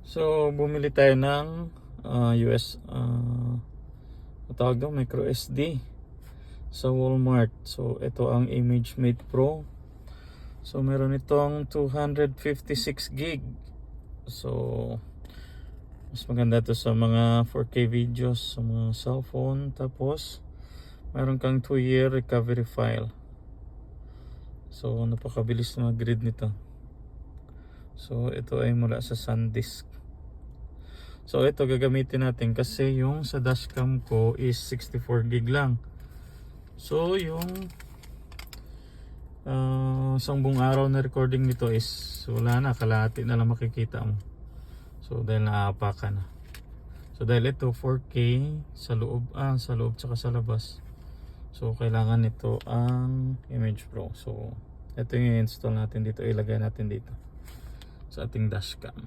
So bumili tayo ng US tawag daw micro SD sa Walmart. So ito ang ImageMate Pro. So meron itong 256 gig. So mas maganda to sa mga 4K videos sa mga cellphone. Tapos meron kang 2-year recovery file. So napakabilis na mag-read nito. So ito ay mula sa SanDisk. So ito gagamitin natin kasi yung sa dashcam ko is 64 gig lang. So yung isang buong araw na recording nito is wala na, kalahati na lang makikita mo. So dahil naaapakan na. So dahil ito 4K sa loob tsaka sa labas. So kailangan nito ang Image Pro. So ito yung install natin dito, ilagay natin dito sa ating dashcam.